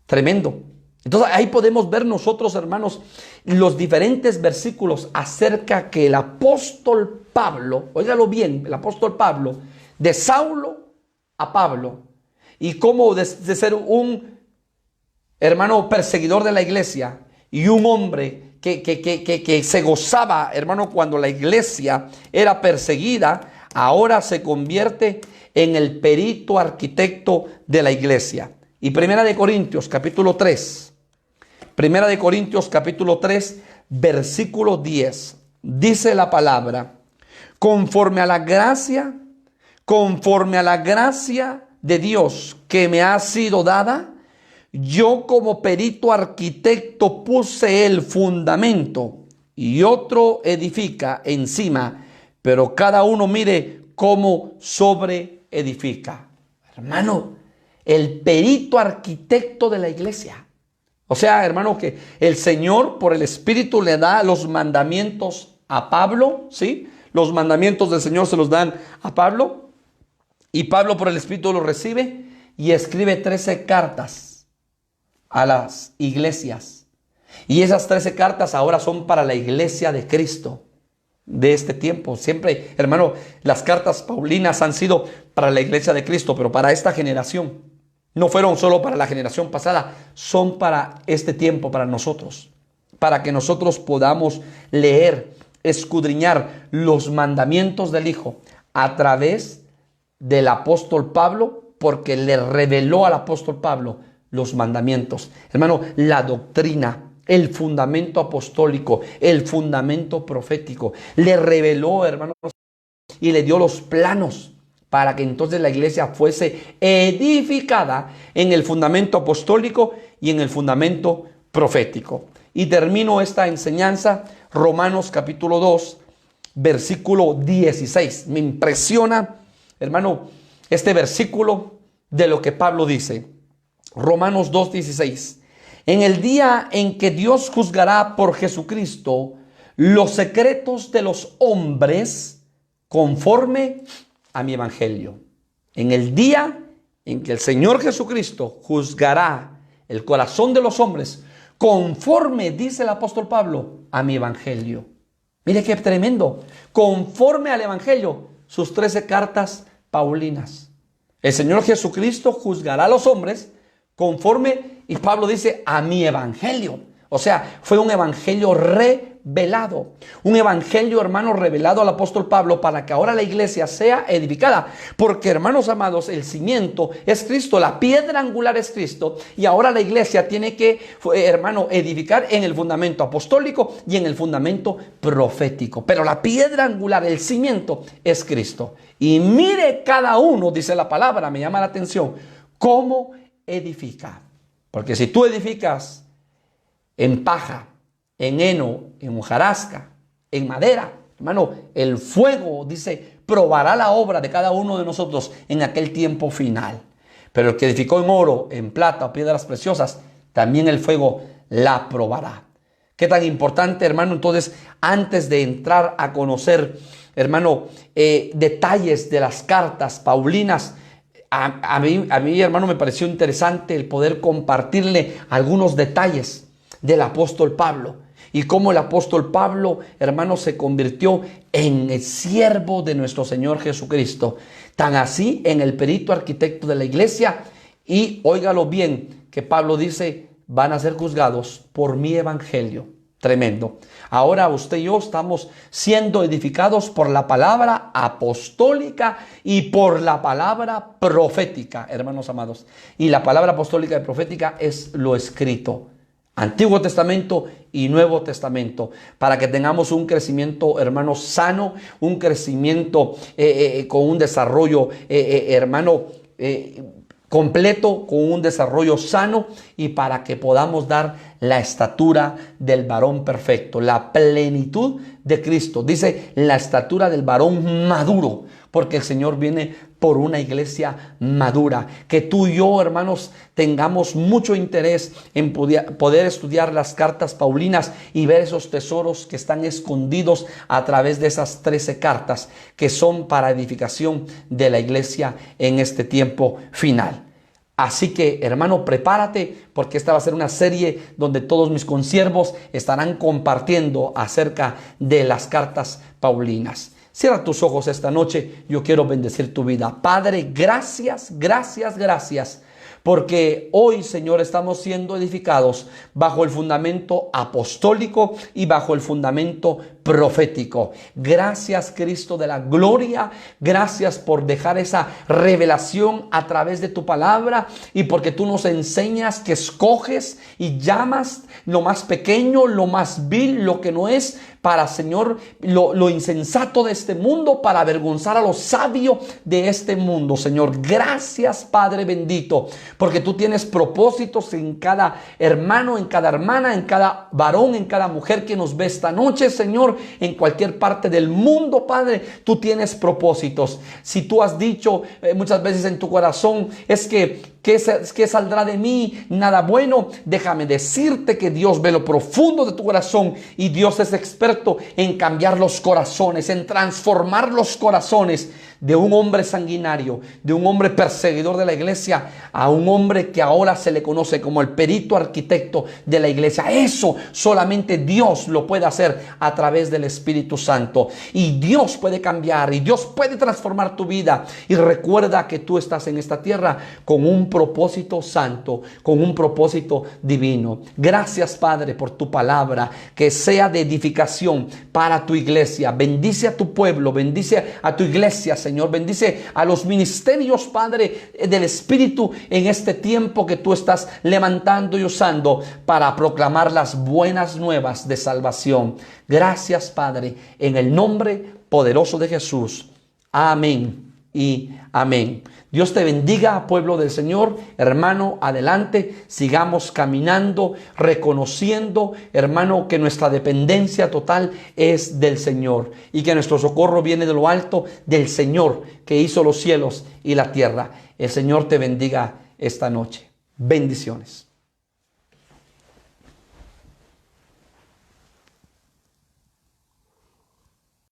Tremendo. Entonces ahí podemos ver nosotros, hermanos, los diferentes versículos acerca que el apóstol Pablo, óigalo bien, el apóstol Pablo, de Saulo a Pablo, y cómo de ser un hermano perseguidor de la iglesia y un hombre que se gozaba, hermano, cuando la iglesia era perseguida, ahora se convierte en el perito arquitecto de la iglesia. Y Primera de Corintios, capítulo 3, Primera de Corintios capítulo 3, versículo 10. Dice la palabra, conforme a la gracia de Dios que me ha sido dada, yo como perito arquitecto puse el fundamento y otro edifica encima, pero cada uno mire cómo sobre edifica. Hermano, el perito arquitecto de la iglesia. O sea, hermano, que el Señor por el Espíritu le da los mandamientos a Pablo, ¿sí? Los mandamientos del Señor se los dan a Pablo y Pablo por el Espíritu los recibe y escribe 13 cartas a las iglesias. Y esas 13 cartas ahora son para la iglesia de Cristo de este tiempo. Siempre, hermano, las cartas paulinas han sido para la iglesia de Cristo, pero para esta generación. No fueron solo para la generación pasada, son para este tiempo, para nosotros. Para que nosotros podamos leer, escudriñar los mandamientos del Hijo a través del apóstol Pablo, porque le reveló al apóstol Pablo los mandamientos. Hermano, la doctrina, el fundamento apostólico, el fundamento profético. Le reveló, hermanos, y le dio los planos para que entonces la iglesia fuese edificada en el fundamento apostólico y en el fundamento profético. Y termino esta enseñanza, Romanos capítulo 2, versículo 16. Me impresiona, hermano, este versículo de lo que Pablo dice. Romanos 2, 16. En el día en que Dios juzgará por Jesucristo los secretos de los hombres conforme a mi evangelio. En el día en que el Señor Jesucristo juzgará el corazón de los hombres conforme, dice el apóstol Pablo, a mi evangelio. Mire qué tremendo. Conforme al evangelio, sus 13 cartas paulinas. El Señor Jesucristo juzgará a los hombres conforme, y Pablo dice, a mi evangelio. O sea, fue un evangelio revelado. Un evangelio, hermano, revelado al apóstol Pablo para que ahora la iglesia sea edificada. Porque, hermanos amados, el cimiento es Cristo, la piedra angular es Cristo. Y ahora la iglesia tiene que, hermano, edificar en el fundamento apostólico y en el fundamento profético. Pero la piedra angular, el cimiento, es Cristo. Y mire cada uno, dice la palabra, me llama la atención, cómo edifica. Porque si tú edificas en paja, en heno, en hojarasca, en madera, hermano, el fuego, dice, probará la obra de cada uno de nosotros en aquel tiempo final. Pero el que edificó en oro, en plata o piedras preciosas, también el fuego la probará. Qué tan importante, hermano, entonces, antes de entrar a conocer, hermano, detalles de las cartas paulinas, A mí, hermano, me pareció interesante el poder compartirle algunos detalles del apóstol Pablo y cómo el apóstol Pablo, hermano, se convirtió en el siervo de nuestro Señor Jesucristo. Tan así en el perito arquitecto de la iglesia. Y óigalo bien, que Pablo dice, van a ser juzgados por mi evangelio. Tremendo. Ahora usted y yo estamos siendo edificados por la palabra apostólica y por la palabra profética, hermanos amados. Y la palabra apostólica y profética es lo escrito, Antiguo Testamento y Nuevo Testamento, para que tengamos un crecimiento, hermano, sano, un crecimiento con un desarrollo, hermano, completo, con un desarrollo sano, y para que podamos dar la estatura del varón perfecto, la plenitud de Cristo. Dice la estatura del varón maduro, porque el Señor viene por una iglesia madura. Que tú y yo, hermanos, tengamos mucho interés en poder estudiar las cartas paulinas y ver esos tesoros que están escondidos a través de esas 13 cartas que son para edificación de la iglesia en este tiempo final. Así que, hermano, prepárate, porque esta va a ser una serie donde todos mis consiervos estarán compartiendo acerca de las cartas paulinas. Cierra tus ojos esta noche. Yo quiero bendecir tu vida. Padre, gracias, gracias, gracias. Porque hoy, Señor, estamos siendo edificados bajo el fundamento apostólico y bajo el fundamento profético. Gracias, Cristo de la gloria. Gracias por dejar esa revelación a través de tu palabra, y porque tú nos enseñas que escoges y llamas lo más pequeño, lo más vil, lo que no es, para, Señor, lo insensato de este mundo, para avergonzar a lo sabio de este mundo. Señor, gracias, Padre bendito, porque tú tienes propósitos en cada hermano, en cada hermana, en cada varón, en cada mujer que nos ve esta noche, Señor, en cualquier parte del mundo, Padre. Tú tienes propósitos. Si tú has dicho muchas veces en tu corazón, es que ¿qué saldrá de mí? Nada bueno. Déjame decirte que Dios ve lo profundo de tu corazón, y Dios es experto en cambiar los corazones, en transformar los corazones de un hombre sanguinario, de un hombre perseguidor de la iglesia, a un hombre que ahora se le conoce como el perito arquitecto de la iglesia. Eso solamente Dios lo puede hacer a través del Espíritu Santo. Y Dios puede cambiar, y Dios puede transformar tu vida. Y recuerda que tú estás en esta tierra con un propósito santo, con un propósito divino. Gracias, Padre, por tu palabra, que sea de edificación para tu iglesia. Bendice a tu pueblo, bendice a tu iglesia, Señor. Bendice a los ministerios, Padre, del Espíritu en este tiempo que tú estás levantando y usando para proclamar las buenas nuevas de salvación. Gracias, Padre, en el nombre poderoso de Jesús. Amén y amén. Dios te bendiga, pueblo del Señor. Hermano, adelante, sigamos caminando, reconociendo, hermano, que nuestra dependencia total es del Señor, y que nuestro socorro viene de lo alto, del Señor que hizo los cielos y la tierra. El Señor te bendiga esta noche. Bendiciones.